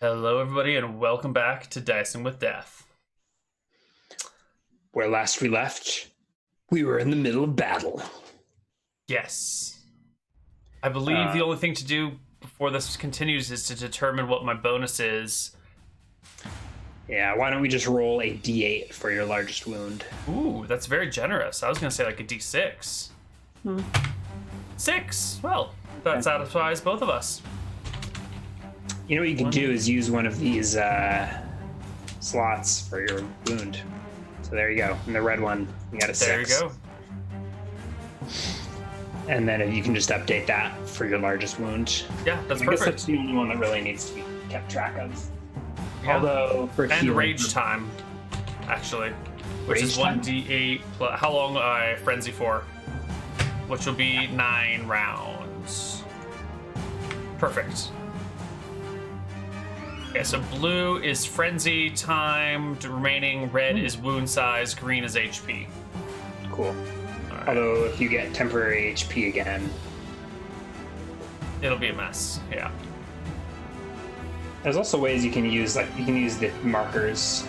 Hello, everybody, and welcome back to Dicing with Death. Where last we left, we were in the middle of battle. Yes. I believe the only thing to do before this continues is to determine what my bonus is. Yeah, why don't we just roll a d8 for your largest wound? Ooh, that's very generous. I was going to say like a d6. 6! Well, that satisfies both of us. You know what you can do is use one of these slots for your wound. So there you go. And the red one, you got a 6. There you go. And then you can just update that for your largest wound. Yeah, that's I perfect. guess that's the only one that really needs to be kept track of. Yeah. Although for and healing, rage time, actually, which Rage is time? 1d8 plus how long I frenzy for, which will be 9 rounds. Perfect. Okay, so blue is frenzy time remaining, red is wound size, green is HP. Cool. Right. Although if you get temporary HP again, It'll be a mess. Yeah. there's also ways you can use, like, you can use the markers.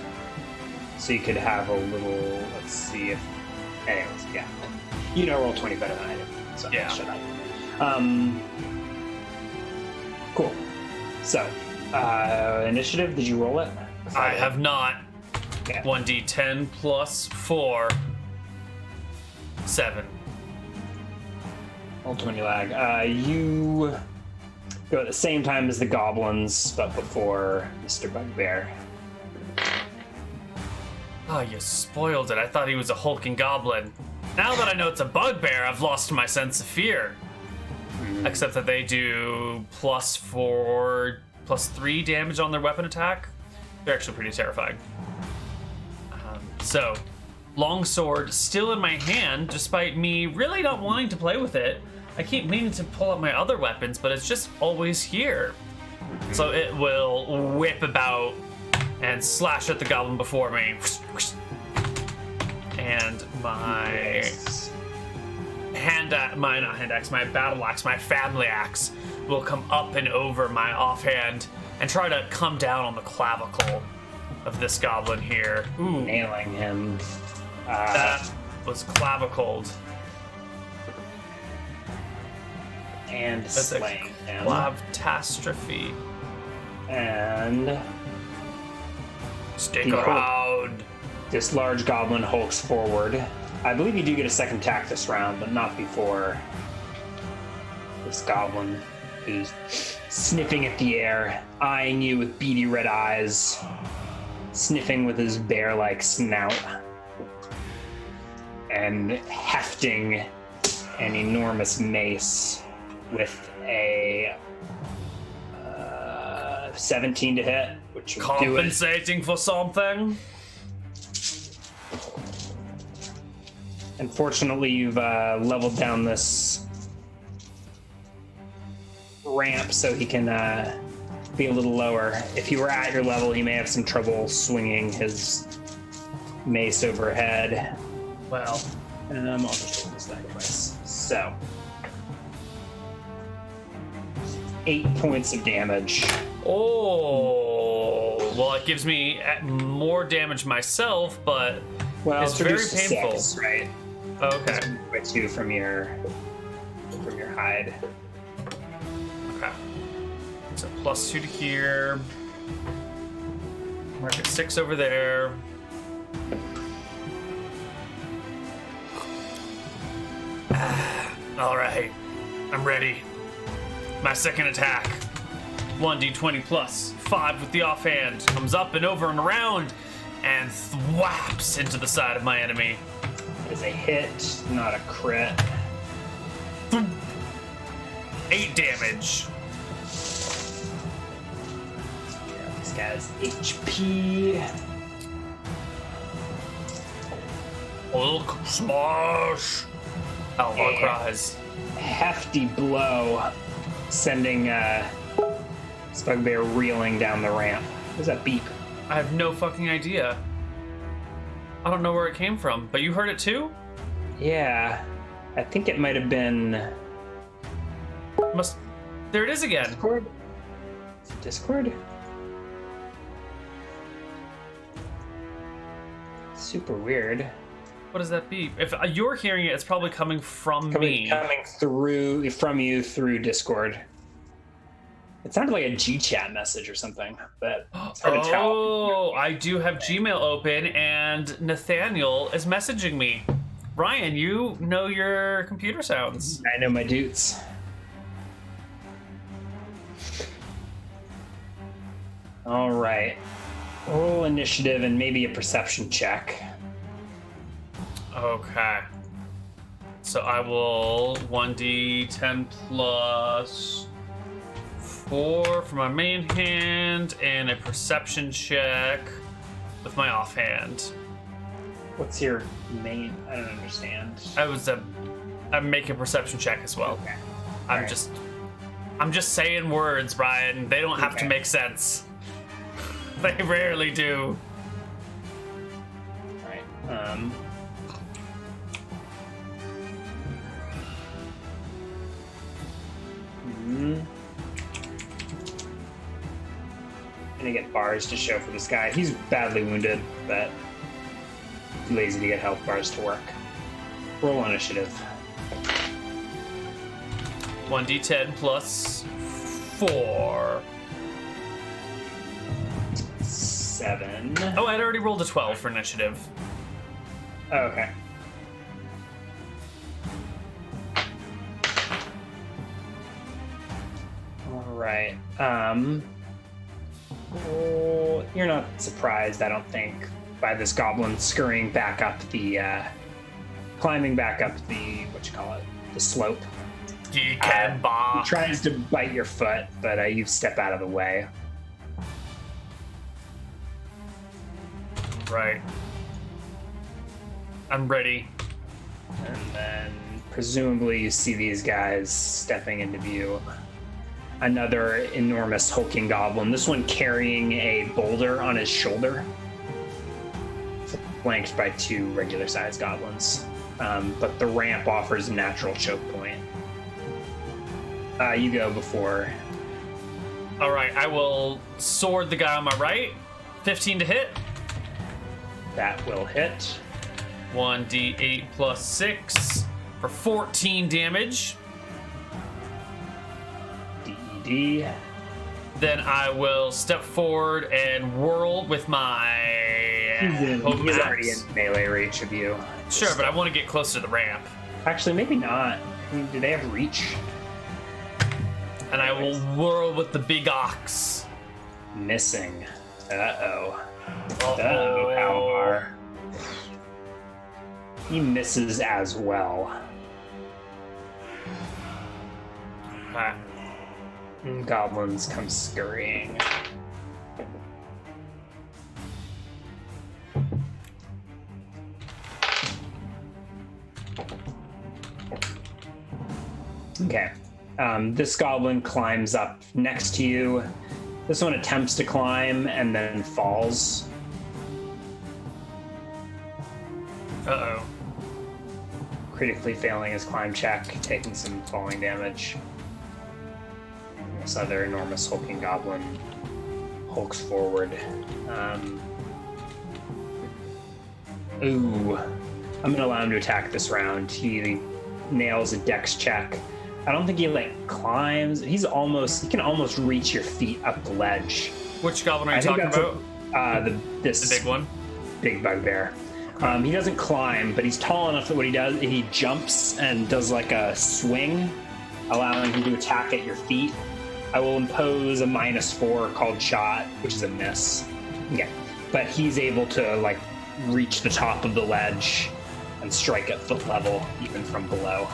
So you could have a little, let's see if, anyways, yeah. You know roll 20 better than I do, so Yeah. shut up. Cool. So, initiative, did you roll it? I have not. Okay. 1d10 plus 4. 7. Roll 20 lag. You go at the same time as the goblins, but before Mr. Bugbear. Oh, you spoiled it. I thought he was a hulking goblin. Now that I know it's a bugbear, I've lost my sense of fear. Except that they do +4, +3 damage on their weapon attack. They're actually pretty terrifying. So, longsword still in my hand, despite me really not wanting to play with it. I keep meaning to pull out my other weapons, but it's just always here. So it will whip about and slash at the goblin before me. And my my battle axe, my family axe, will come up and over my offhand and try to come down on the clavicle of this goblin here. Ooh, Nailing him. that was clavicled. And That's a slaying him. catastrophe. And Stick He around. this large goblin hulks forward. I believe you do get a second attack this round, but not before this goblin, who's sniffing at the air, eyeing you with beady red eyes, sniffing with his bear-like snout, and hefting an enormous mace with a 17 to hit, which will do it. Compensating for something. Unfortunately, you've leveled down this ramp so he can be a little lower. If you were at your level, he may have some trouble swinging his mace overhead. Well, And I'll just roll the sacrifice. So, 8 points of damage. oh, well, it gives me more damage myself, but Well, it's very reduced to painful. 6, right? Okay. By 2 from your hide. Okay. So +2 to here. Mark it 6 over there. All right, I'm ready. My second attack. 1d20 plus 5 with the offhand. Comes up and over and around and thwaps into the side of my enemy. It is a hit, not a crit. 8 damage. Yeah, this guy's HP. Hulk smash. Halvar Yeah. cries. Hefty blow, sending Spugbear reeling down the ramp. What was that beep? I have no fucking idea. I don't know where it came from, but you heard it too? Yeah, I think it might have been There it is again. Discord? Discord? Super weird. What does that be? If you're hearing it, it's probably coming from me. Coming through from you through Discord. It sounded like a G-chat message or something, but it's hard to tell. Oh, I do have Gmail open, and Nathaniel is messaging me. Ryan, you know your computer sounds. I know my dudes. All right. Roll initiative and maybe a perception check. Okay. So I will 1d10 plus 4 for my main hand and a perception check with my offhand. What's your main? I don't understand. I'm making a perception check as well. Okay. I'm just saying words, Brian. They don't have to make sense. They rarely do. All right. Gonna get bars to show for this guy. He's badly wounded, but lazy to get health bars to work. Roll initiative. 1d10 plus 4. 7. Oh, I'd already rolled a 12 for initiative. Oh, okay. All right. Well, you're not surprised, I don't think, by this goblin scurrying back up the, climbing back up the, the slope. He tries to bite your foot, but you step out of the way. Right. I'm ready. And then presumably you see these guys stepping into view. Another enormous hulking goblin, this one carrying a boulder on his shoulder. Flanked by 2 regular sized goblins. But the ramp offers a natural choke point. You go before. All right, I will sword the guy on my right. 15 to hit. That will hit. 1d8 plus 6 for 14 damage. DED. Then I will step forward and whirl with my. He's already in melee reach of you. Sure, but I want to get close to the ramp. Actually, maybe not. Do they have reach? And I will whirl with the big ox. Missing. Uh-oh. Uh-oh, Halvar. He misses as well. Goblins come scurrying. Okay. This goblin climbs up next to you. This one attempts to climb and then falls. Uh-oh. Critically failing his climb check, taking some falling damage. This other enormous hulking goblin hulks forward. Ooh. I'm gonna allow him to attack this round. He nails a dex check. I don't think he climbs. He can almost reach your feet up the ledge. Which goblin are you talking about? The big one? Big bugbear. He doesn't climb, but he's tall enough that what he does, he jumps and does a swing, allowing him to attack at your feet. I will impose a -4 called shot, which is a miss. Yeah. But he's able to reach the top of the ledge and strike at foot level, even from below.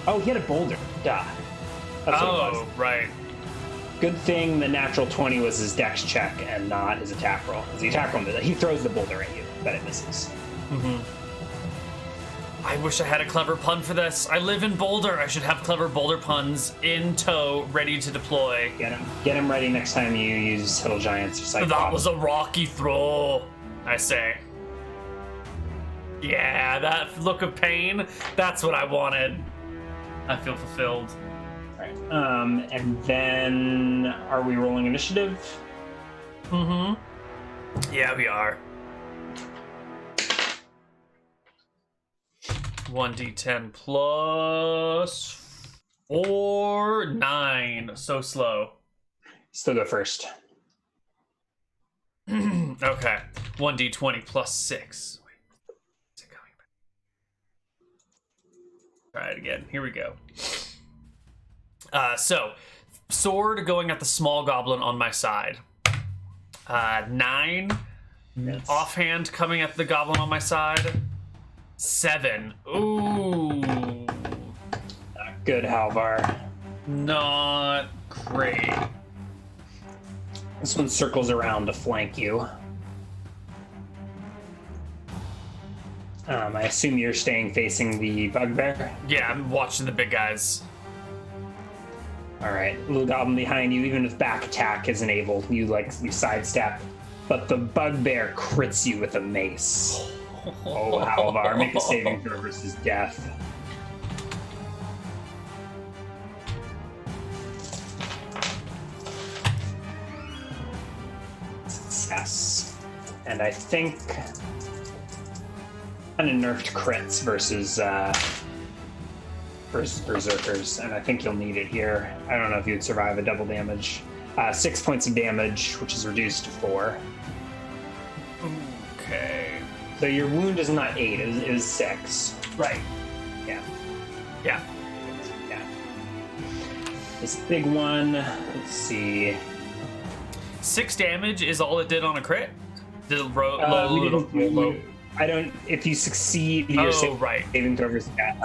Oh, he had a boulder. Duh. That's what it was. Right. Good thing the natural 20 was his dex check and not his attack roll. Because the attack roll, he throws the boulder at you, but it misses. Mm-hmm. I wish I had a clever pun for this. I live in Boulder. I should have clever Boulder puns in tow, ready to deploy. Get him ready next time you use Hill Giants or Cyclops. That was a rocky throw, I say. Yeah, that look of pain, that's what I wanted. I feel fulfilled. Right. And then are we rolling initiative? Mm-hmm. Yeah, we are. 1d10 plus 4, 9. So slow. Still go first. Okay. 1d20 plus 6. Wait. Is it coming back? Try it again. Here we go. So, sword going at the small goblin on my side. 9. Yes. Offhand coming at the goblin on my side. 7. Ooh. Not good, Halvar. Not great. This one circles around to flank you. I assume you're staying facing the bugbear. Yeah, I'm watching the big guys. All right, little goblin behind you. Even if back attack isn't able, you sidestep, but the bugbear crits you with a mace. Oh, Halvar, make a saving throw versus death. Success. And I think kind of nerfed crits versus berserkers, and I think you'll need it here. I don't know if you'd survive a double damage. 6 points of damage, which is reduced to 4. Okay. So your wound is not 8, it is 6. Right. Yeah. Yeah. Yeah. This big one, let's see. 6 damage is all it did on a crit? Did it low? I don't, if you succeed your right. saving throw versus death,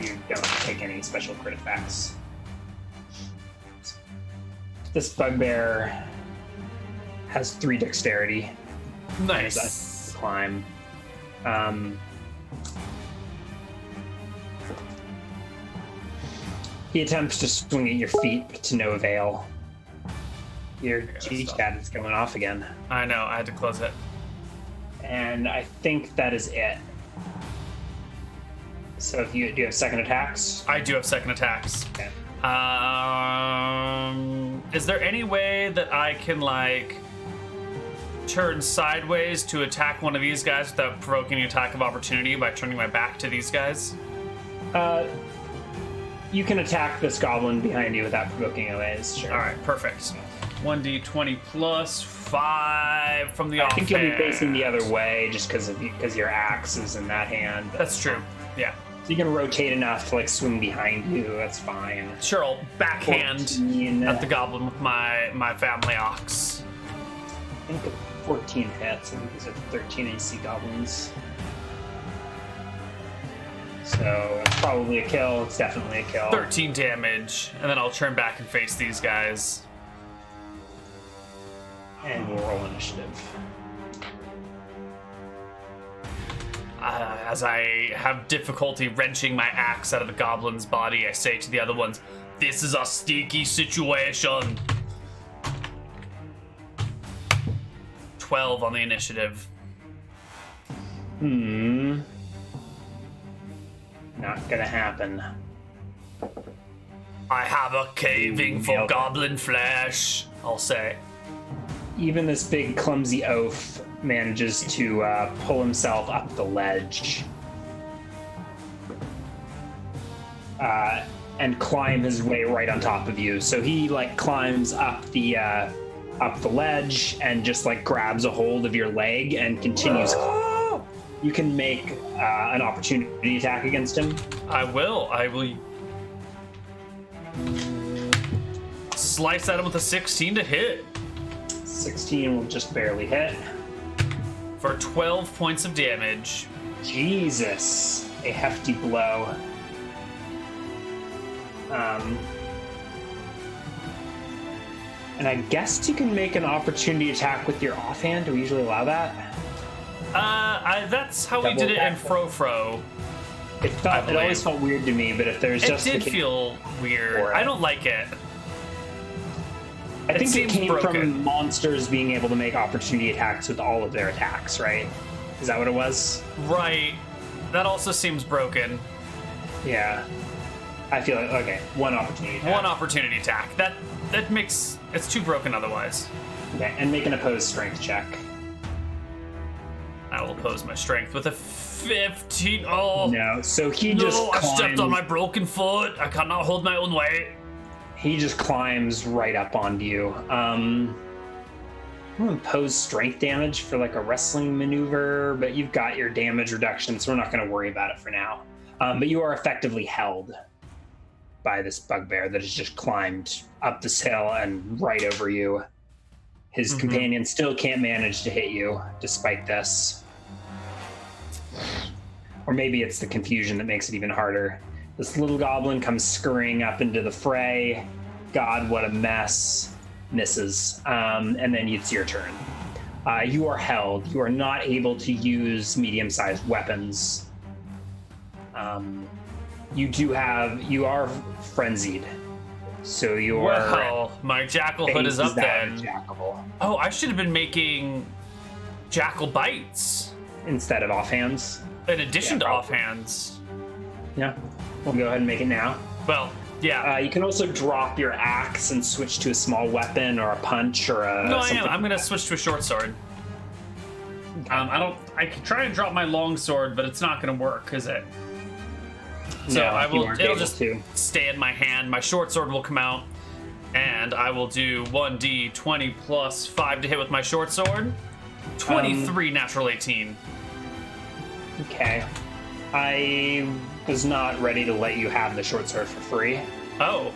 you don't take any special crit effects. This bugbear has 3 dexterity. Nice. Climb. He attempts to swing at your feet, but to no avail. Your G-chat is going off again. I know, I had to close it. And I think that is it. So if do you have second attacks? I do have second attacks. Okay. Is there any way that I can, like, turn sideways to attack one of these guys without provoking an attack of opportunity by turning my back to these guys? You can attack this goblin behind you without provoking a ways, sure. Alright, perfect. 1d20 plus 5 from the offhand. I think you'll be facing the other way just because your axe is in that hand. That's true, yeah. So you can rotate enough to, like, swing behind you, that's fine. Sure, I'll backhand 14. at the goblin with my family ox. I think 14 hits, and these are 13 AC goblins. So it's probably a kill. It's definitely a kill. 13 damage, and then I'll turn back and face these guys. And we'll roll initiative. As I have difficulty wrenching my axe out of the goblin's body, I say to the other ones, "This is a sticky situation." 12 on the initiative. Not gonna happen. I have a craving for Nailed it. goblin flesh, I'll say. Even this big clumsy oaf manages to pull himself up the ledge and climb his way right on top of you. So he, like, climbs up the ledge and just, like, grabs a hold of your leg and continues. You can make an opportunity attack against him. I will slice at him with a 16 to hit 16 will just barely hit. for 12 points of damage. Jesus, a hefty blow. And I guess you can make an opportunity attack with your offhand. Do we usually allow that? That's how we Double did it in attack. Fro-Fro. It believe. always felt weird to me, but if there's It just did the case feel weird. for it. I don't like it. I think it seems came broken. from monsters being able to make opportunity attacks with all of their attacks, right? Is that what it was? Right. That also seems broken. Yeah. I feel like, okay, one opportunity attack. One opportunity attack. That makes... It's too broken otherwise. Okay, and make an opposed strength check. I will oppose my strength with a 15. Oh. No, so he just No, I climbs, stepped on my broken foot. I cannot hold my own weight. he just climbs right up onto you. I'm gonna impose strength damage for like a wrestling maneuver, but you've got your damage reduction, so we're not gonna worry about it for now. But you are effectively held by this bugbear that has just climbed up this hill and right over you. His companion still can't manage to hit you despite this. Or maybe it's the confusion that makes it even harder. This little goblin comes scurrying up into the fray. God, what a mess. Misses. And then it's your turn. You are held. You are not able to use medium-sized weapons. You are frenzied. So your... Well, my jackal hood is up then. Jackal. Oh, I should have been making jackal bites. Instead of offhands. In addition to probably. offhands. Yeah. We'll go ahead and make it now. Well, yeah. You can also drop your axe and switch to a small weapon or a punch or a... No, I something. am. I'm gonna switch to a short sword. I can try and drop my long sword, but it's not gonna work, is it? So No, I you will. weren't It'll able just to. stay in my hand. My short sword will come out, and I will do 1d20 plus 5 to hit with my short sword. 23 natural 18. Okay. I was not ready to let you have the short sword for free. Oh,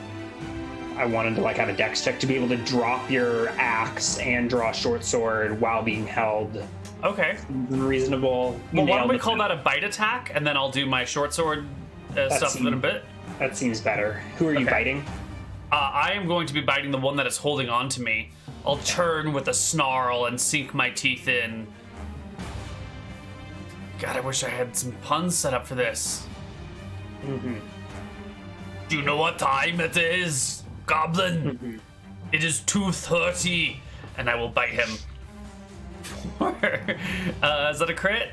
I wanted to have a dex check to be able to drop your axe and draw a short sword while being held. okay. Reasonable. Well, why don't we call that a bite attack, and then I'll do my short sword stuff in a bit. That seems better. Who are you Okay. biting? I am going to be biting the one that is holding on to me. I'll turn with a snarl and sink my teeth in. God, I wish I had some puns set up for this. Do you know what time it is, Goblin? It is 2:30, and I will bite him. Is that a crit?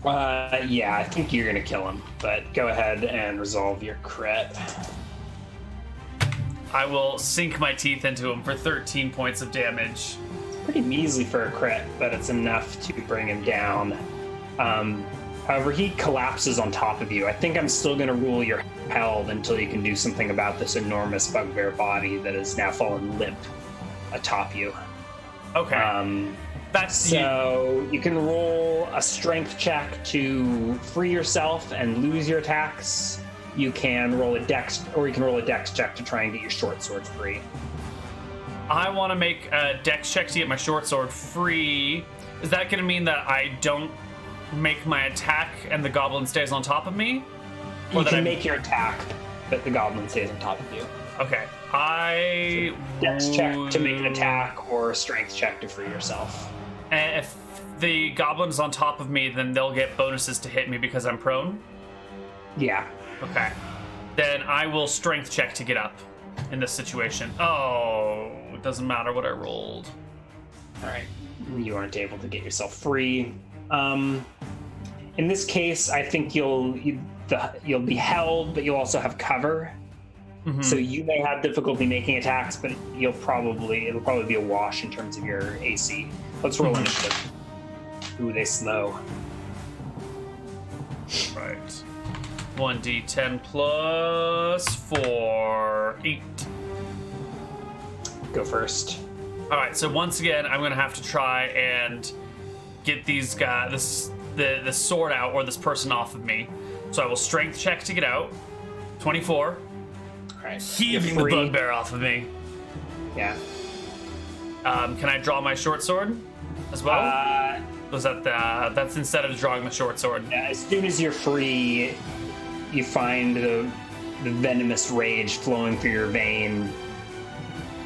Yeah, I think you're gonna kill him, but go ahead and resolve your crit. I will sink my teeth into him for 13 points of damage. Pretty measly for a crit, but it's enough to bring him down. However, he collapses on top of you. I think I'm still going to rule you're held until you can do something about this enormous bugbear body that has now fallen limp atop you. Okay. So you can roll a strength check to free yourself and lose your attacks. You can roll a dex check to try and get your short sword free. I want to make a dex check to get my short sword free. Is that going to mean that I don't make my attack and the goblin stays on top of me? You can make your attack, but the goblin stays on top of you. Okay. I Dex check to make an attack or a strength check to free yourself. And if the goblin's on top of me, then they'll get bonuses to hit me because I'm prone? Yeah. Okay. Then I will strength check to get up in this situation. Oh, it doesn't matter what I rolled. All right. You aren't able to get yourself free. In this case, I think you'll be held, but you'll also have cover. So you may have difficulty making attacks, but it'll probably be a wash in terms of your AC. Let's roll initiative. Ooh, they slow. Right. 1d10 plus 4, 8. Go first. All right. So once again, I'm gonna have to try and get these guys, the sword out or this person off of me. So I will strength check to get out. 24. All right. Heaving the bugbear off of me. Yeah. Can I draw my short sword as well? Was that that's instead of drawing the short sword? Yeah, as soon as you're free, you find the venomous rage flowing through your vein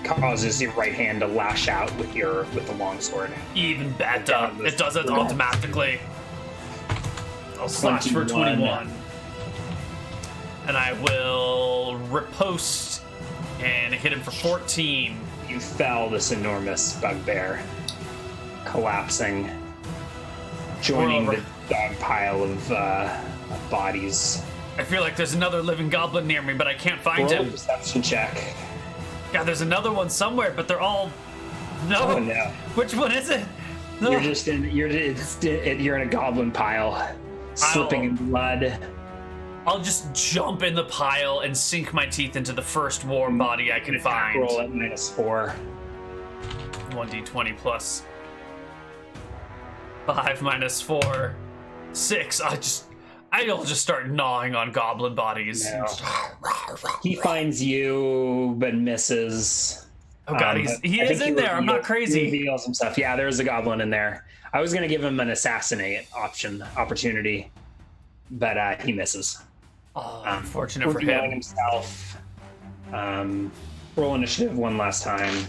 causes your right hand to lash out with the longsword. Even better. It does it automatically. I'll slash for 21. And I will riposte and hit him for 14. You fell this enormous bugbear, collapsing. joining We're the dog pile of bodies. I feel like there's another living goblin near me, but I can't find Roll a him. perception check. God, there's another one somewhere, but they're all. No. Oh no! Which one is it? No. You're just in. You're in a goblin pile, slipping in blood. I'll just jump in the pile and sink my teeth into the first warm body I can find. Roll at -4. 1d20 plus 5 minus 4, 6. I'll just start gnawing on goblin bodies. No. He finds you, but misses. Oh god, he is in there. I'm not crazy. He reveals himself. Yeah, there's a goblin in there. I was gonna give him an assassinate opportunity, but he misses. Oh, unfortunate for revealing him. himself. Roll initiative one last time.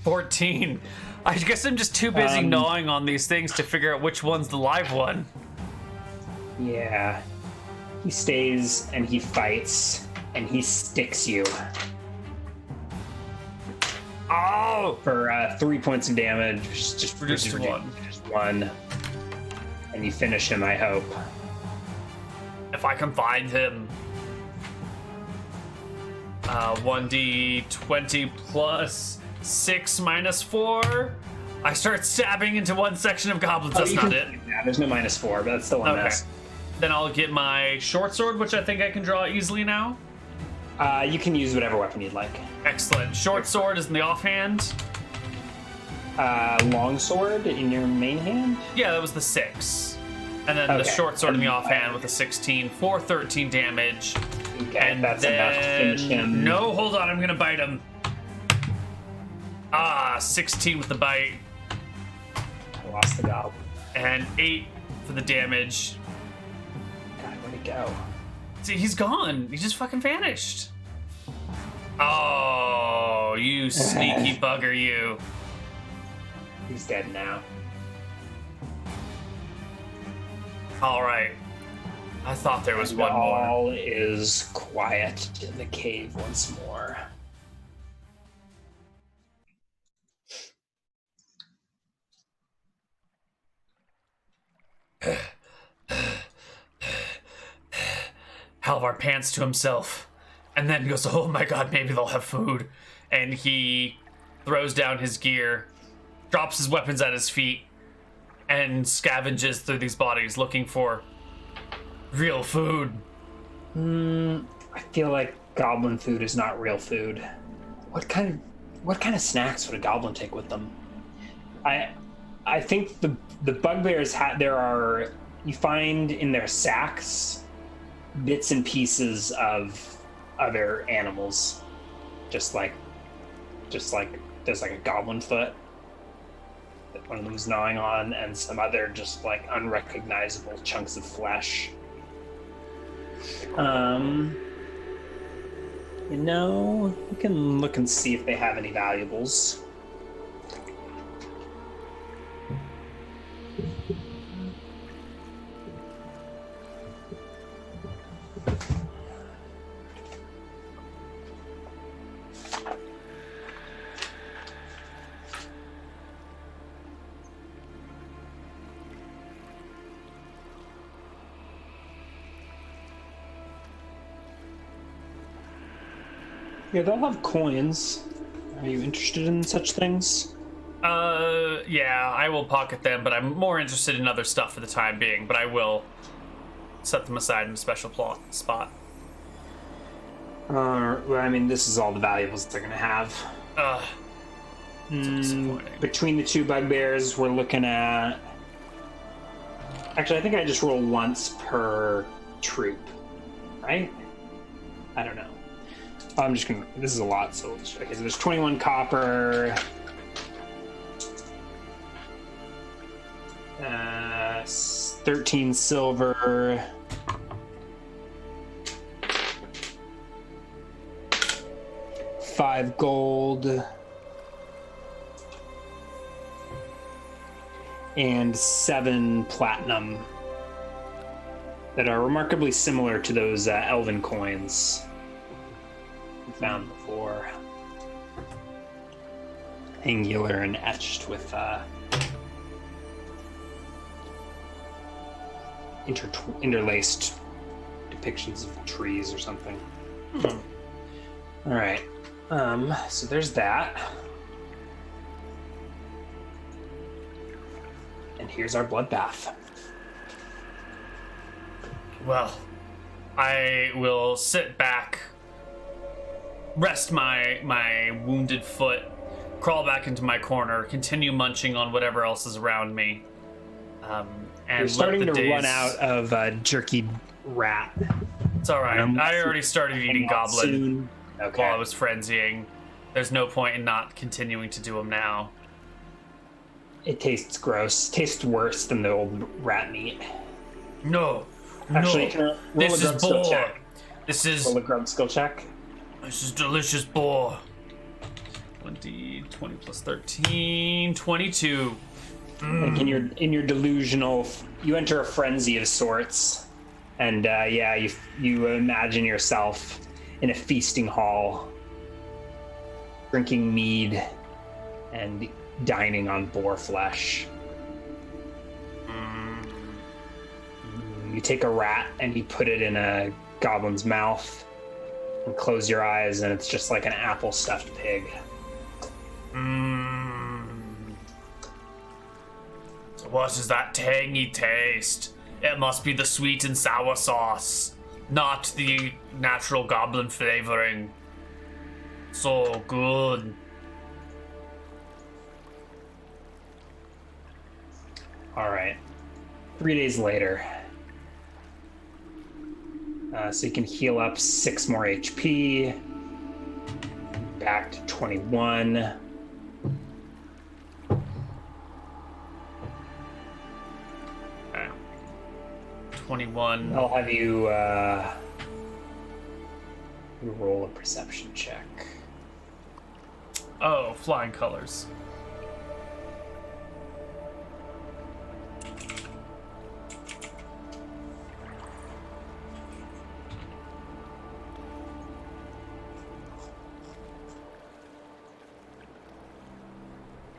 14. I guess I'm just too busy gnawing on these things to figure out which one's the live one. Yeah. He stays and he fights and he sticks you. Oh! For 3 points of damage. Just one. Just one. And you finish him, I hope. If I can find him. 1d20 plus 6 minus 4. I start stabbing into one section of goblins. That's not it. Yeah, there's no -4, but that's still a mess. Then I'll get my short sword, which I think I can draw easily now. You can use whatever weapon you'd like. Excellent. Short sword is in the offhand. Long sword in your main hand? Yeah, that was the 6. And then the short sword in the offhand with a 16 for 13 damage. Okay, And that's enough to finish him. No, hold on, I'm gonna bite him. 16 with the bite. I lost the goblin. And 8 for the damage. God, where'd he go? See, he's gone. He just fucking vanished. Oh, you sneaky bugger, you. He's dead now. All right. I thought there was one more. All is quiet in the cave once more. Halvar pants to himself and then goes, oh my god, maybe they'll have food. And he throws down his gear, drops his weapons at his feet, and scavenges through these bodies looking for real food. I feel like goblin food is not real food. What kind of snacks would a goblin take with them? I think the bugbears you find in their sacks bits and pieces of other animals, just like there's like a goblin foot that one of them's gnawing on, and some other just like unrecognizable chunks of flesh. We can look and see if they have any valuables. Yeah, they'll have coins. Are you interested in such things? Yeah, I will pocket them, but I'm more interested in other stuff for the time being, but I will set them aside in a special spot. Well, I mean, this is all the valuables they're gonna have. Disappointing. Between the two bugbears, we're looking at... Actually, I think I just roll once per troop, right? I don't know. I'm just gonna... This is a lot, so... Okay, so there's 21 copper... 13 silver... 5 gold... and 7 platinum that are remarkably similar to those elven coins we found before. angular and etched with interlaced depictions of trees or something. All right. So there's that. And here's our bloodbath. Well, I will sit back, rest my wounded foot, crawl back into my corner, continue munching on whatever else is around me. And you're starting to days... run out of jerky rat. It's all right. I already started eating goblin soon. Okay. while I was frenzying. There's no point in not continuing to do them now. It tastes gross. Tastes worse than the old rat meat. No. Actually, no. This is boar. Check. This is... Roll a grub skill check. This is delicious boar. 20 plus 13, 22. Like in your delusional, you enter a frenzy of sorts, and you imagine yourself in a feasting hall, drinking mead and dining on boar flesh. You take a rat and you put it in a goblin's mouth and close your eyes, and it's just like an apple stuffed pig. What is that tangy taste? It must be the sweet and sour sauce, not the natural goblin flavoring. So good. All right. 3 days later. So you can heal up 6 more HP. Back to 21. Okay. 21. I'll have you roll a perception check. Oh, flying colors.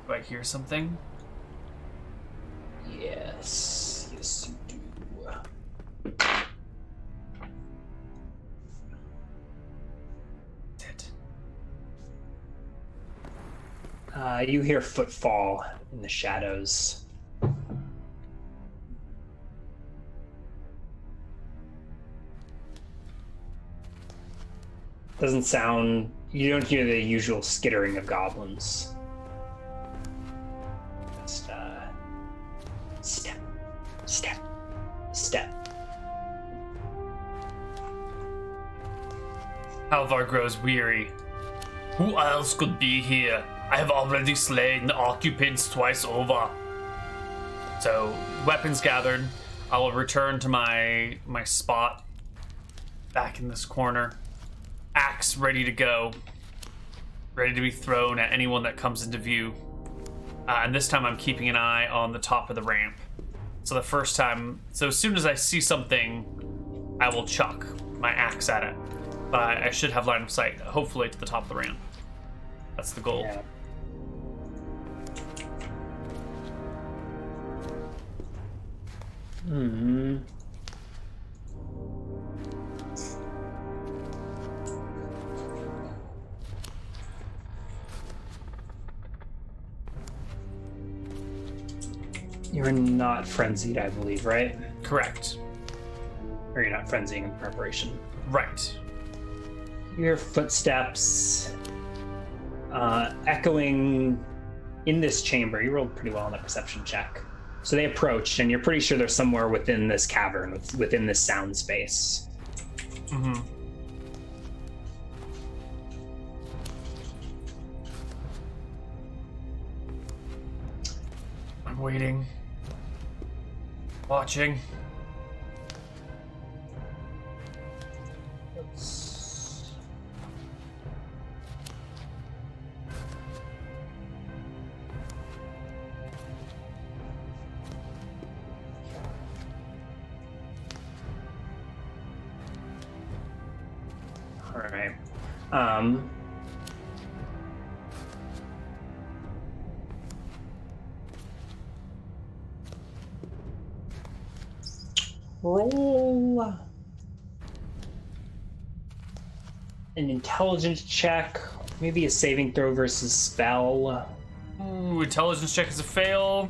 Do I hear something? Yes, you do. You hear footfall in the shadows. Doesn't sound. You don't hear the usual skittering of goblins. Just step, step, step. Halvar grows weary. Who else could be here? I have already slain the occupants twice over. So, weapons gathered. I will return to my spot back in this corner. Axe ready to go. Ready to be thrown at anyone that comes into view. And this time I'm keeping an eye on the top of the ramp. So as soon as I see something, I will chuck my axe at it. But I should have line of sight, hopefully to the top of the ramp. That's the goal. Yeah. Mm-hmm. You're not frenzied, I believe, right? Correct. Or you're not frenzying in preparation. Right. Your footsteps echoing in this chamber. You rolled pretty well on the perception check. So they approach, and you're pretty sure they're somewhere within this cavern, within this sound space. Mm-hmm. I'm waiting. Watching. All right. Roll an intelligence check, maybe a saving throw versus spell. Ooh, intelligence check is a fail.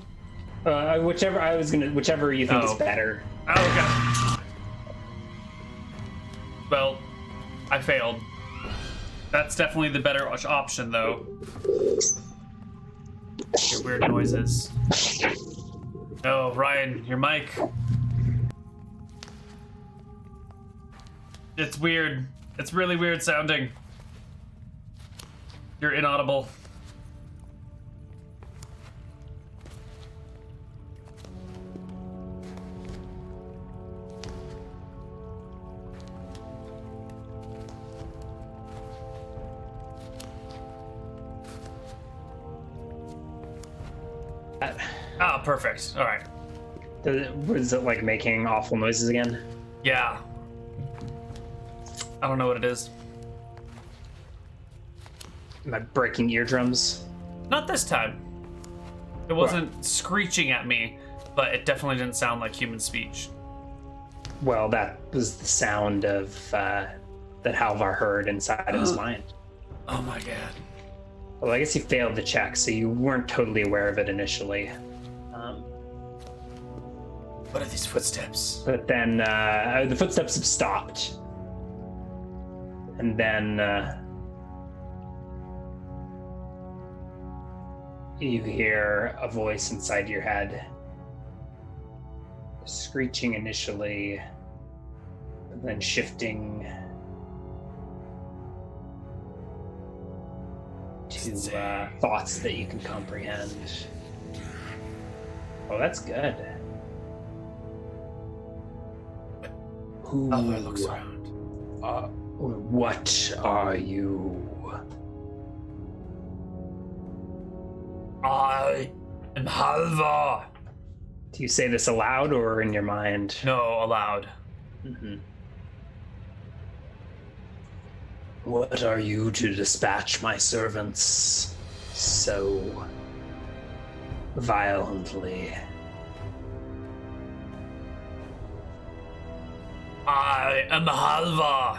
Whichever you think is better. Oh, okay. Well, I failed. That's definitely the better option, though. Hear weird noises. No, Ryan, your mic. It's weird. It's really weird sounding. You're inaudible. Ah, perfect. All right. Was it like making awful noises again? Yeah. I don't know what it is. Am I breaking eardrums? Not this time. It wasn't screeching at me, but it definitely didn't sound like human speech. Well, that was the sound of that Halvar heard inside of his mind. Oh my god. Well, I guess you failed the check, so you weren't totally aware of it initially. What are these footsteps? But then the footsteps have stopped. And then you hear a voice inside your head. Screeching initially, and then shifting to thoughts that you can comprehend. Oh, that's good. Halvar looks around. What are you? I am Halvar. Do you say this aloud or in your mind? No, aloud. Mm-hmm. What are you to dispatch my servants so violently? I am Halvar.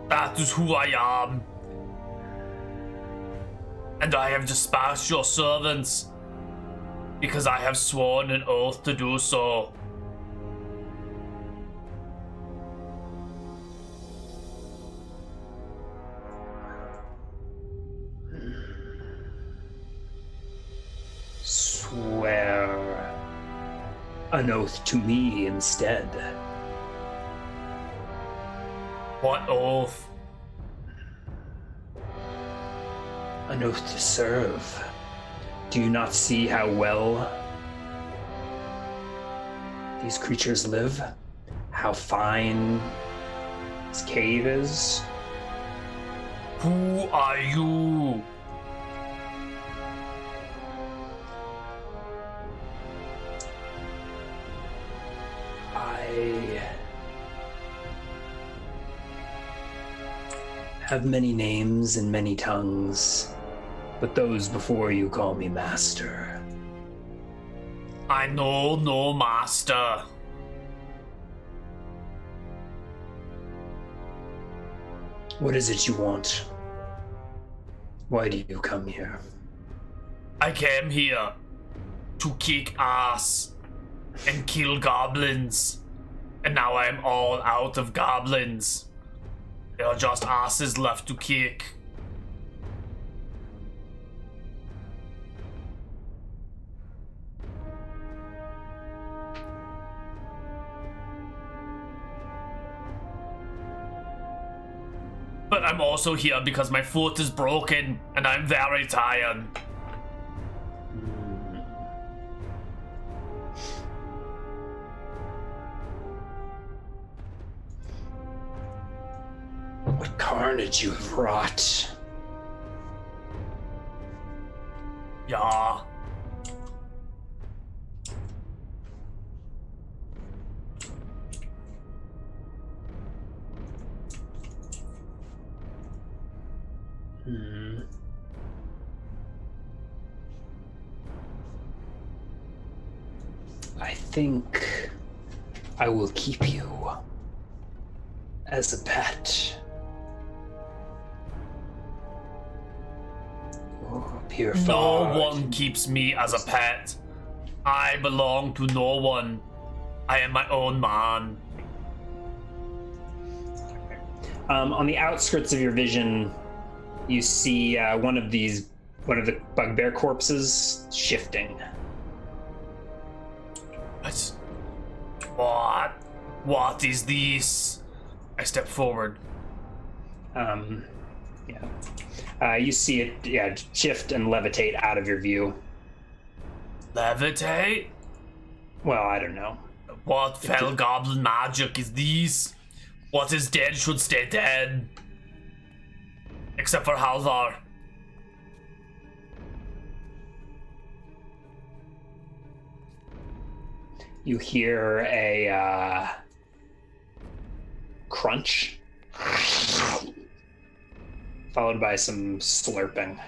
That is who I am. And I have dispatched your servants because I have sworn an oath to do so. Swear an oath to me instead. What oath? An oath to serve. Do you not see how well these creatures live? How fine this cave is? Who are you? I have many names and many tongues, but those before you call me master. I know no master. What is it you want? Why do you come here? I came here to kick ass and kill goblins. And now I'm all out of goblins. There are just asses left to kick. But I'm also here because my foot is broken and I'm very tired. What carnage you have wrought. Yeah. I think I will keep you as a pet. Oh, purified. No one keeps me as a pet. I belong to no one. I am my own man. On the outskirts of your vision, you see one of the bugbear corpses shifting. What is this? I step forward. You see it shift and levitate out of your view. Levitate? Well, I don't know. What fell goblin magic is this? What is dead should stay dead. Except for Halvar. You hear a crunch, followed by some slurping.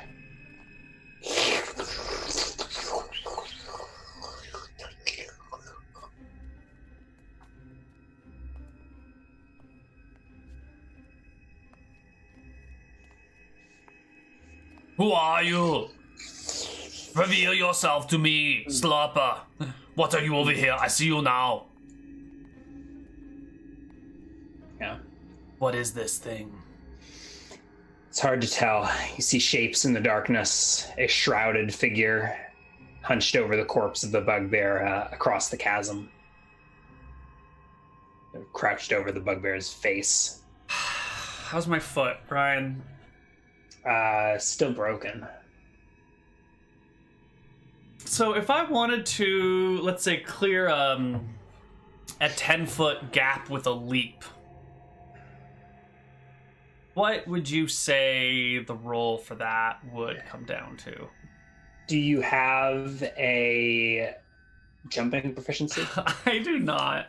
Who are you? Reveal yourself to me, Slurper. What are you over here? I see you now. Yeah. What is this thing? It's hard to tell. You see shapes in the darkness, a shrouded figure hunched over the corpse of the bugbear across the chasm. Crouched over the bugbear's face. How's my foot, Brian? Still broken. So if I wanted to, let's say, clear a 10-foot gap with a leap, what would you say the roll for that would come down to? Do you have a jumping proficiency? I do not.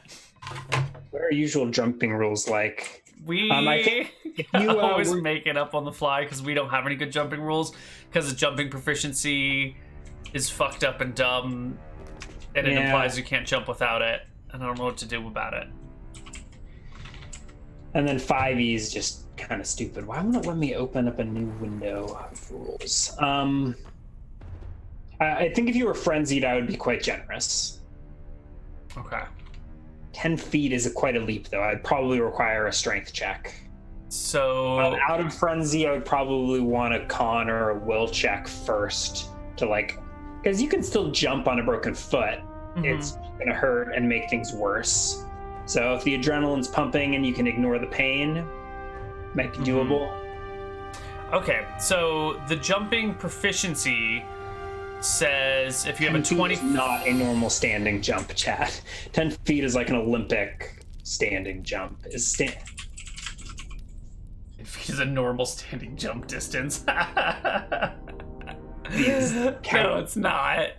What are usual jumping rules like? I think if you always were... make it up on the fly because we don't have any good jumping rules, because the jumping proficiency is fucked up and dumb, and it implies you can't jump without it, and I don't know what to do about it. And then 5e is just kind of stupid. Why won't it let me open up a new window of rules? I think if you were frenzied, I would be quite generous. Okay. 10 feet is quite a leap, though. I'd probably require a strength check. So out of frenzy, I would probably want a con or a will check first to because you can still jump on a broken foot. Mm-hmm. It's gonna hurt and make things worse. So if the adrenaline's pumping and you can ignore the pain, it might be doable. Okay, so the jumping proficiency says if you have a 20 feet is not a normal standing jump, chat. 10 feet is like an Olympic standing jump. If he's a normal standing jump distance. No, it's not.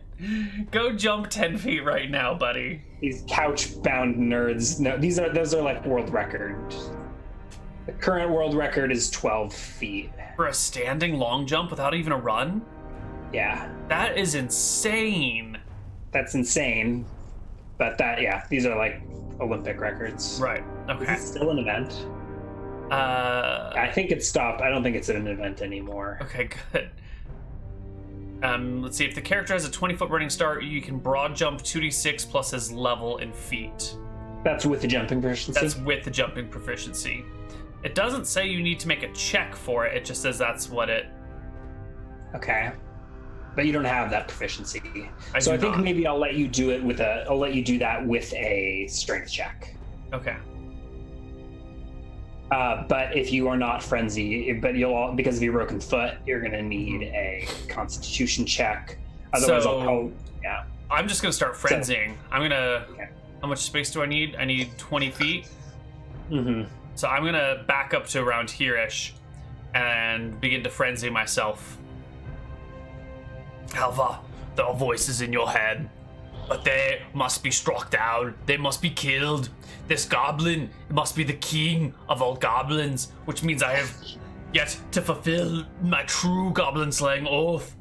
Go jump 10 feet right now, buddy. These couch-bound nerds. No, those are like world record. The current world record is 12 feet. For a standing long jump without even a run? Yeah. That is insane. That's insane. But these are like Olympic records. Right. Okay. Is it still an event? I think it's stopped. I don't think it's an event anymore. Okay, good. Let's see. If the character has a 20-foot running start, you can broad jump 2d6 plus his level in feet. That's with the jumping proficiency? That's with the jumping proficiency. It doesn't say you need to make a check for it. It just says that's what it... Okay. But you don't have that proficiency. I think not. maybe I'll let you do it with I'll let you do that with a strength check. Okay. But if you are not frenzy, because of your broken foot, you're gonna need a Constitution check. Otherwise, I'm just gonna start frenzying. Okay. How much space do I need? I need 20 feet. Mm-hmm. So I'm gonna back up to around here-ish and begin to frenzy myself. Halvar, there are voices in your head, but they must be struck down. They must be killed. This goblin must be the king of all goblins, which means I have yet to fulfill my true goblin slaying oath.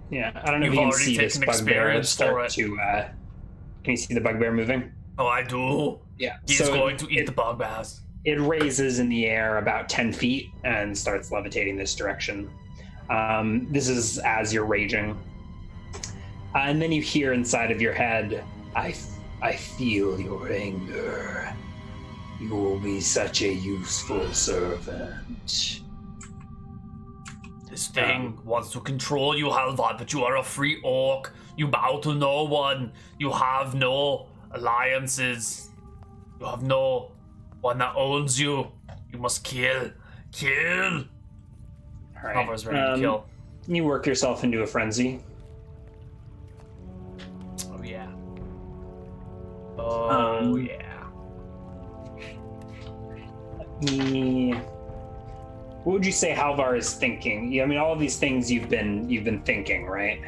Yeah, I don't know if you can see this bugbear start to Can you see the bugbear moving? Oh, I do. Yeah. He's going to eat the bugbears. It raises in the air about 10 feet and starts levitating this direction. This is as you're raging. And then you hear inside of your head, I feel your anger. You will be such a useful servant. This thing wants to control you, Halvar, but you are a free orc. You bow to no one. You have no alliances. You have no one that owns you. You must kill. Kill! All right. Halvar's ready to kill. You work yourself into a frenzy. Oh, yeah. Oh, yeah. What would you say Halvar is thinking? I mean, all of these things you've been thinking, right?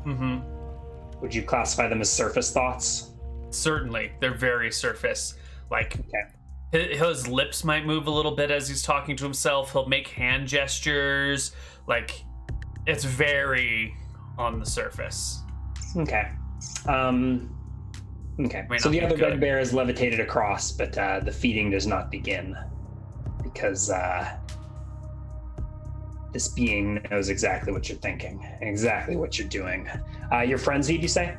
Mm-hmm. Would you classify them as surface thoughts? Certainly. They're very surface. Like, Okay. his lips might move a little bit as he's talking to himself. He'll make hand gestures. Like, it's very on the surface. Okay. Okay. May So not the be other good. bugbear is levitated across, but the feeding does not begin because this being knows exactly what you're thinking, and exactly what you're doing. You're frenzied, you say?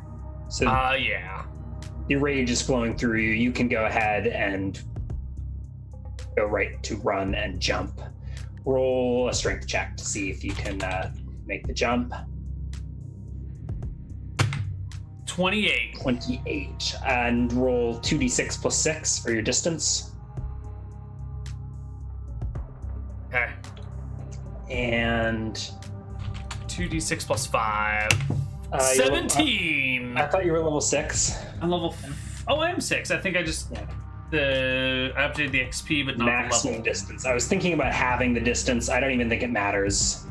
So Yeah. the rage is flowing through you. You can go ahead and go right to run and jump. Roll a strength check to see if you can make the jump. 28. 28. And roll 2d6 plus 6 for your distance. Okay. And 2d6 plus 5. you're 17! I thought you were level 6. I'm level... Oh, I am 6. I think I just... I updated the XP, but not the Maximum level. distance. I was thinking about having the distance. I don't even think it matters.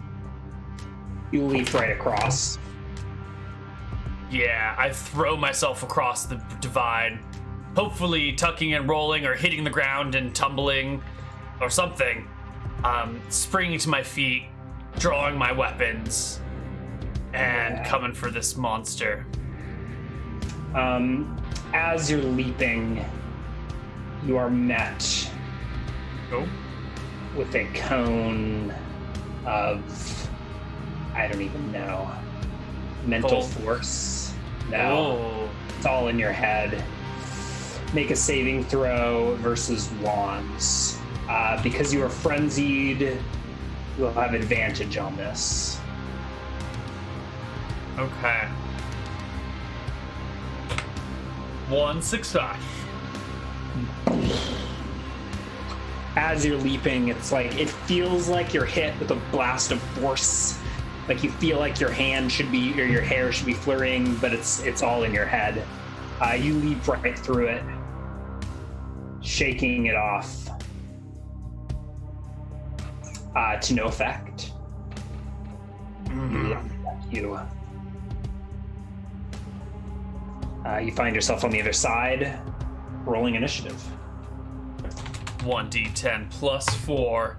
You leap right across. Yeah, I throw myself across the divide, hopefully tucking and rolling or hitting the ground and tumbling or something. Springing to my feet, drawing my weapons, and coming for this monster. As you're leaping, you are met with a cone of, I don't even know, mental force. No, Oh. it's all in your head. Make a saving throw versus wands. Because you are frenzied, you'll have advantage on this. Okay. 1 success. As you're leaping, it's like, it feels like you're hit with a blast of force. Like you feel like your hand should be, or your hair should be flurrying, but it's all in your head. You leap right through it, shaking it off to no effect. You find yourself on the other side, rolling initiative. 1d10 plus 4.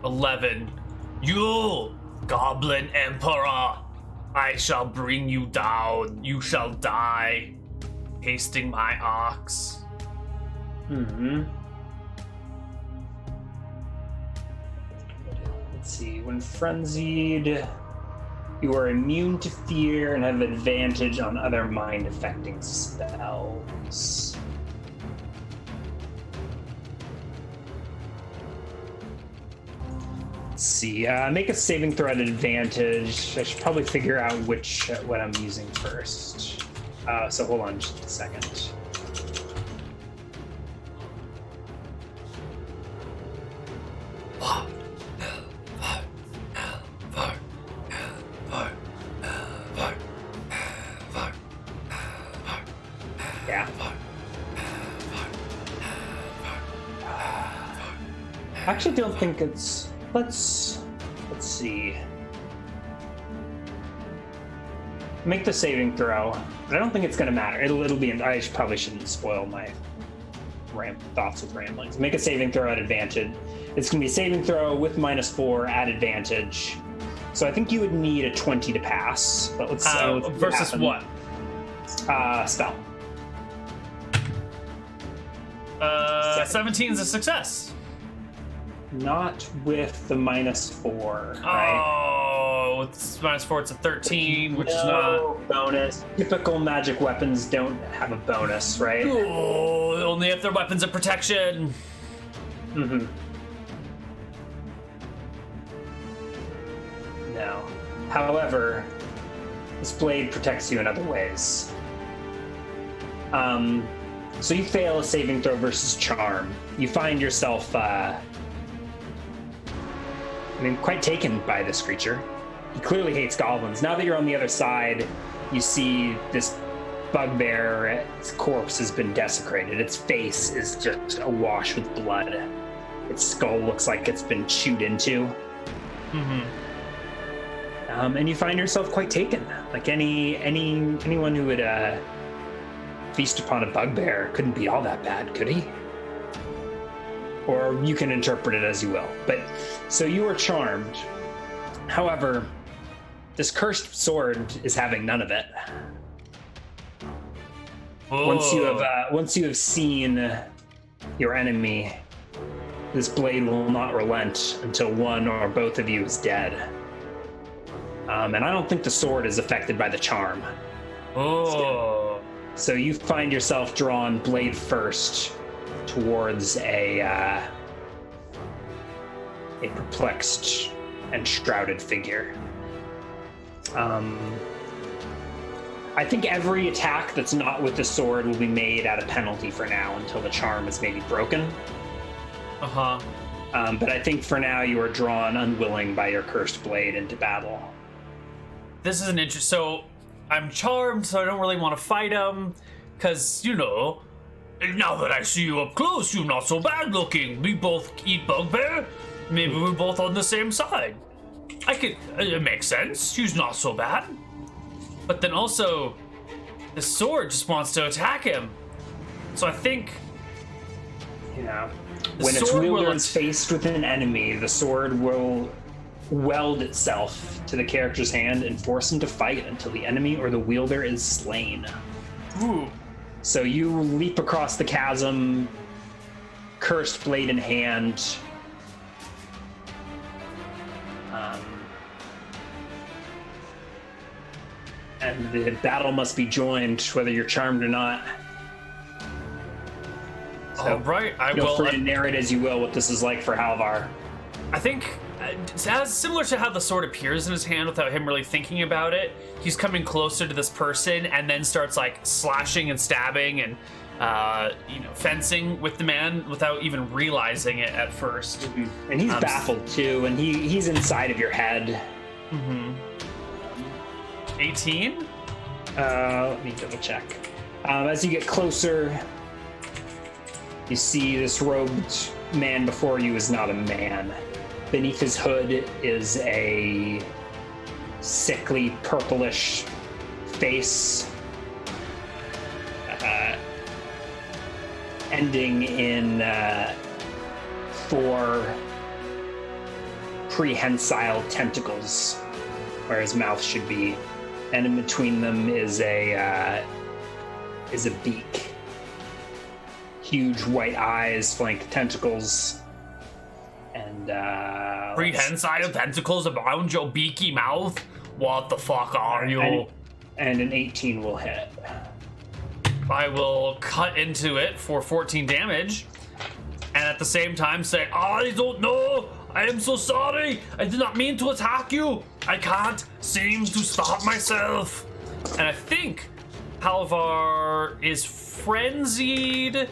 11. You, Goblin Emperor, I shall bring you down. You shall die, tasting my ox. Let's see. When frenzied, you are immune to fear and have advantage on other mind-affecting spells. Let's see. Make a saving throw at advantage. I should probably figure out what I'm using first. So hold on just a second. Yeah. I actually don't think it's. Let's see. Make the saving throw. I don't think it's gonna matter. It'll be. I probably shouldn't spoil my thoughts with ramblings. Make a saving throw at advantage. It's gonna be a saving throw with -4 at advantage. So I think you would need a 20 to pass. But let's see Versus what? Spell. 17's a success. Not with the -4, right? Oh, with -4, it's a 13, which is not. No bonus. Typical magic weapons don't have a bonus, right? Oh, only if they're weapons of protection. Mm-hmm. No. However, this blade protects you in other ways. So you fail a saving throw versus charm. You find yourself, quite taken by this creature. He clearly hates goblins. Now that you're on the other side, you see this bugbear. Its corpse has been desecrated. Its face is just awash with blood. Its skull looks like it's been chewed into. Mm-hmm. And you find yourself quite taken. Like anyone who would feast upon a bugbear couldn't be all that bad, could he? Or you can interpret it as you will. But so you are charmed. However, this cursed sword is having none of it. Oh. Once you have seen your enemy, this blade will not relent until one or both of you is dead. And I don't think the sword is affected by the charm. Oh. So you find yourself drawn blade first towards a perplexed and shrouded figure. I think every attack that's not with the sword will be made at a penalty for now until the charm is maybe broken. Uh-huh. But I think for now you are drawn unwilling by your cursed blade into battle. This is an interest. So I'm charmed, so I don't really want to fight him, because, now that I see you up close, you're not so bad looking. We both eat bugbear. Maybe we're both on the same side. It makes sense. He's not so bad. But then also, the sword just wants to attack him. So I think... When its wielder is faced with an enemy, the sword will weld itself to the character's hand and force him to fight until the enemy or the wielder is slain. Ooh. So you leap across the chasm, cursed blade in hand. And the battle must be joined, whether you're charmed or not. So all right, I feel will. Free to narrate as you will what this is like for Halvar. I think it's as similar to how the sword appears in his hand without him really thinking about it. He's coming closer to this person and then starts like slashing and stabbing and fencing with the man without even realizing it at first. Mm-hmm. And he's baffled too, and he's inside of your head. Mm-hmm. 18? Let me double check. As you get closer, you see this robed man before you is not a man. Beneath his hood is a sickly purplish face, ending in 4 prehensile tentacles where his mouth should be, and in between them is a beak. Huge white eyes flank tentacles, and prehensile tentacles around your beaky mouth? What the fuck are you? And an 18 will hit. I will cut into it for 14 damage, and at the same time say, I don't know, I am so sorry, I did not mean to attack you, I can't seem to stop myself. And I think Halvar is frenzied,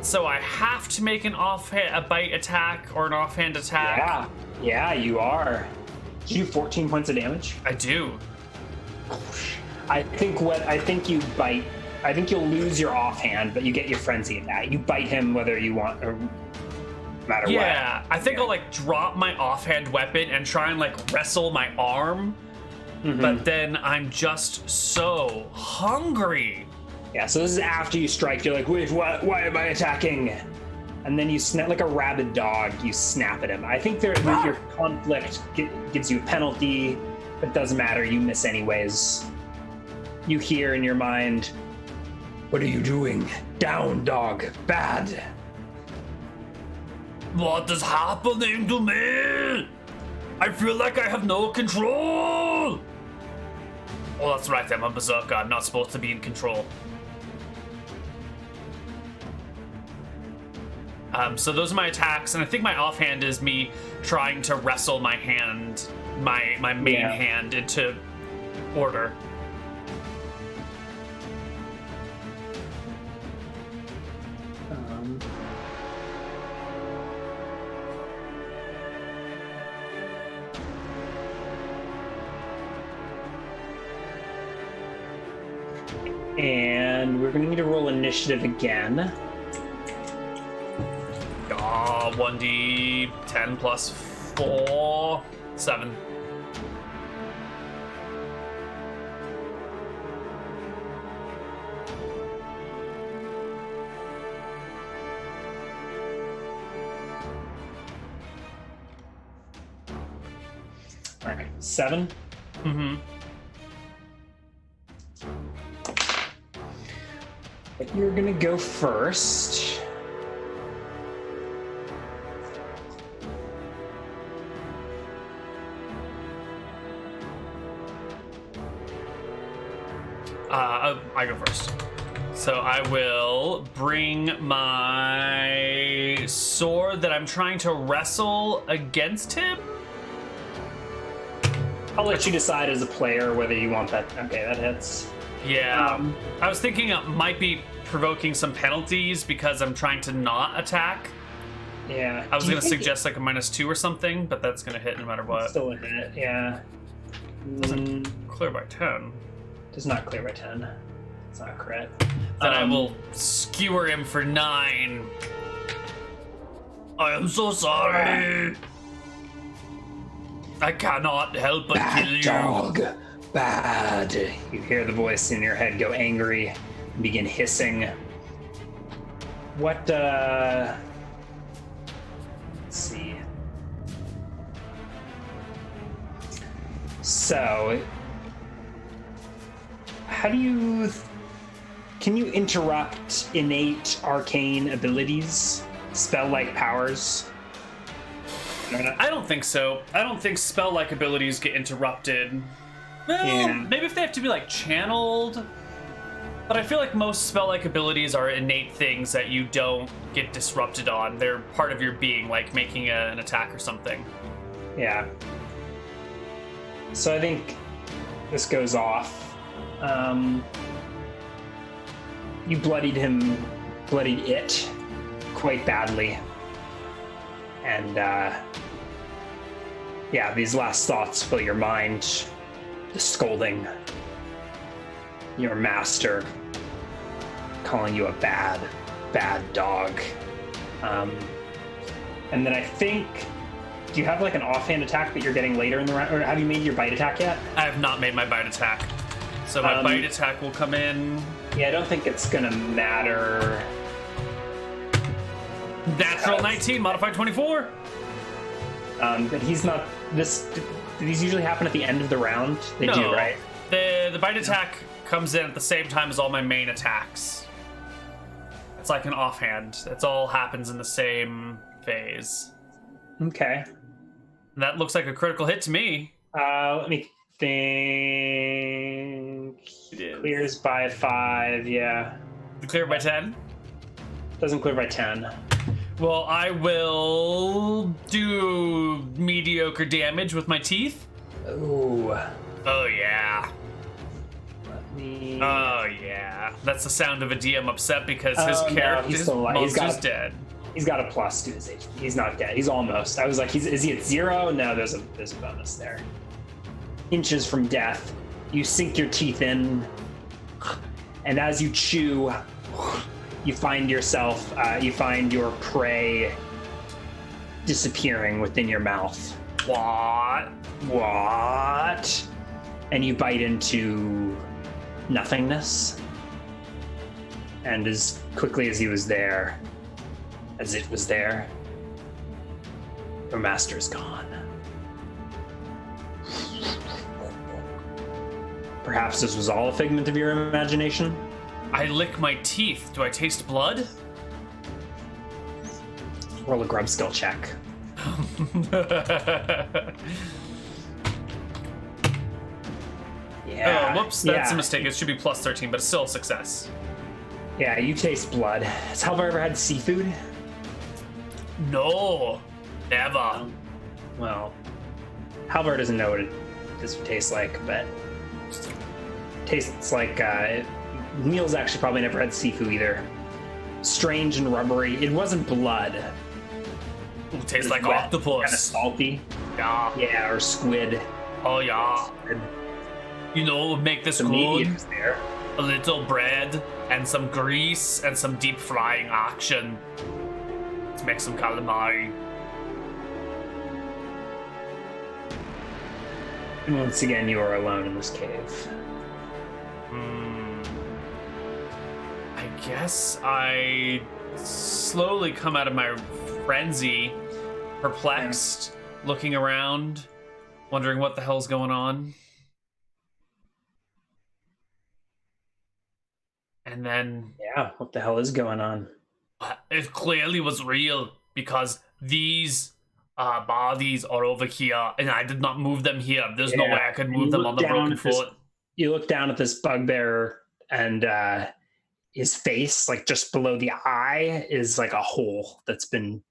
so I have to make a bite attack or an offhand attack. Yeah, you are. Do you do 14 points of damage? I do. I think you bite. I think you'll lose your offhand, but you get your frenzy attack. You bite him whether you want or no matter what. Yeah, I think I'll like drop my offhand weapon and try and like wrestle my arm, but then I'm just so hungry. Yeah, so this is after you strike. You're like, wait, why am I attacking? And then you snap like a rabid dog. You snap at him. I think your conflict gives you a penalty, but it doesn't matter. You miss anyways. you hear in your mind, "What are you doing? Down, dog. Bad." What is happening to me? I feel like I have no control. Oh, that's right, I'm a berserker. I'm not supposed to be in control. So those are my attacks, and I think my offhand is me trying to wrestle my hand, my main hand into order. And we're going to need to roll initiative again. 1d10 plus 4, 7. All right, 7. Mm-hmm. But you're gonna go first. I go first. So I will bring my sword that I'm trying to wrestle against him. I'll let you decide as a player whether you want that. Okay, that hits. Yeah. I was thinking it might be provoking some penalties because I'm trying to not attack. Yeah. I was going to suggest like a -2 or something, but that's going to hit no matter what. Still a hit, yeah. Doesn't clear by 10. Does not clear by 10. It's not a crit. Then I will skewer him for 9. I am so sorry. I cannot help but Bad kill you. dog. Bad. You hear the voice in your head go angry and begin hissing. What, let's see. So, how do you... Can you interrupt innate arcane abilities? Spell-like powers? I don't think so. I don't think spell-like abilities get interrupted. Well, maybe if they have to be like channeled. But I feel like most spell-like abilities are innate things that you don't get disrupted on. They're part of your being, like making an attack or something. Yeah. So I think this goes off. You bloodied it quite badly. And, yeah, these last thoughts fill your mind. The scolding. Your master calling you a bad dog. And then I think... Do you have like an offhand attack that you're getting later in the round? Or have you made your bite attack yet? I have not made my bite attack. So my bite attack will come in... Yeah, I don't think it's gonna matter. Natural 19, modified 24. But he's not... Do these usually happen at the end of the round? They No. do, right? The bite attack comes in at the same time as all my main attacks. It's like an offhand. It all happens in the same phase. Okay. That looks like a critical hit to me. Let me think. Clears by 5, yeah. Clear by 10? Doesn't clear by 10. Well, I will do mediocre damage with my teeth. Ooh. Oh, yeah. Let me... Oh, yeah. That's the sound of a DM upset because his character he's still alive. monster's dead. He's got a plus to his HP. He's not dead. He's almost. I was like, is he at 0? No, there's a bonus there. Inches from death, you sink your teeth in, and as you chew, you find yourself, you find your prey disappearing within your mouth. What? And you bite into nothingness. And as quickly as it was there, your master is gone. Perhaps this was all a figment of your imagination? I lick my teeth. Do I taste blood? Roll a grub skill check. Yeah. Oh, whoops, that's a mistake. It should be plus 13, but it's still a success. Yeah, you taste blood. Has Halvar ever had seafood? No, never. Well, Halvar doesn't know what this would taste like, but tastes like Neal's actually probably never had seafood either. Strange and rubbery. It wasn't blood. It tastes like wet, octopus. kind of salty. Yeah. Yeah, or squid. Oh yeah. Squid. You know what would make this The good? meat is there. A little bread and some grease and some deep frying action. Let's make some calamari. And once again, you are alone in this cave. I guess I slowly come out of my frenzy, perplexed, looking around, wondering what the hell's going on. And then... Yeah, what the hell is going on? It clearly was real, because these bodies are over here, and I did not move them here. There's no way I could move them on the broken foot. You look down at this bugbear, and his face, like just below the eye, is like a hole that's been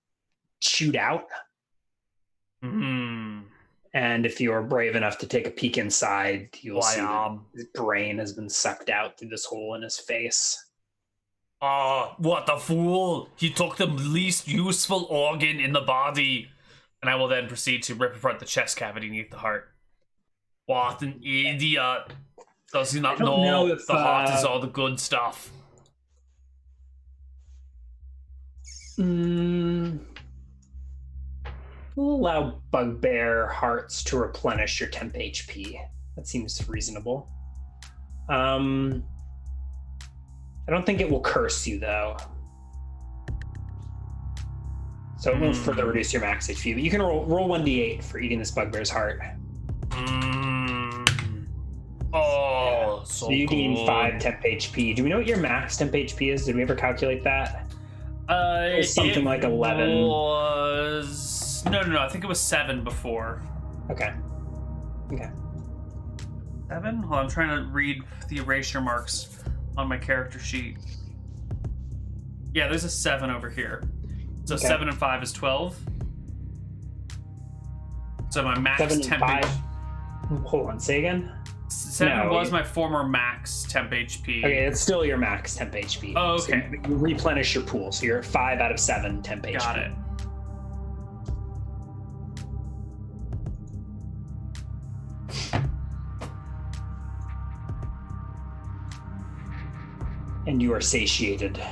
chewed out. And if you're brave enough to take a peek inside, you'll see that his brain has been sucked out through this hole in his face. Oh, what a fool! He took the least useful organ in the body. And I will then proceed to rip apart the chest cavity beneath the heart. What an idiot! Does he not know if the heart is all the good stuff? We'll allow bugbear hearts to replenish your temp HP. That seems reasonable. I don't think it will curse you, though. So it won't further reduce your max HP, but you can roll 1d8 for eating this bugbear's heart. Oh, so you gain 5 temp HP. Do we know what your max temp HP is? Did we ever calculate that? It was something like 11. No. I think it was 7 before. Okay. 7? Hold on, I'm trying to read the erasure marks on my character sheet. Yeah, there's a 7 over here. So 7 and 5 is 12. So my max 7 and temp 5. HP. Hold on, say again? 7 was my former max temp HP. Okay, it's still your max temp HP. Oh, okay. So you replenish your pool, so you're at 5 out of 7 temp HP. Got it. And you are satiated.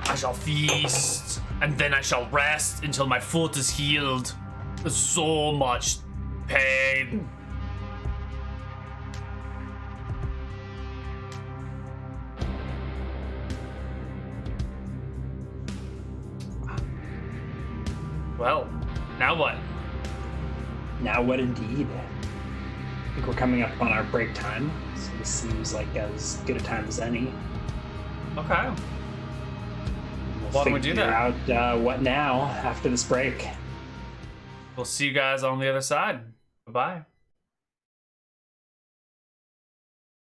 I shall feast, and then I shall rest until my foot is healed. There's so much pain. Well, now what? Now what indeed? I think we're coming up on our break time, so this seems like as good a time as any. Okay. We'll Why don't we do that? Out what now after this break. We'll see you guys on the other side. Bye-bye.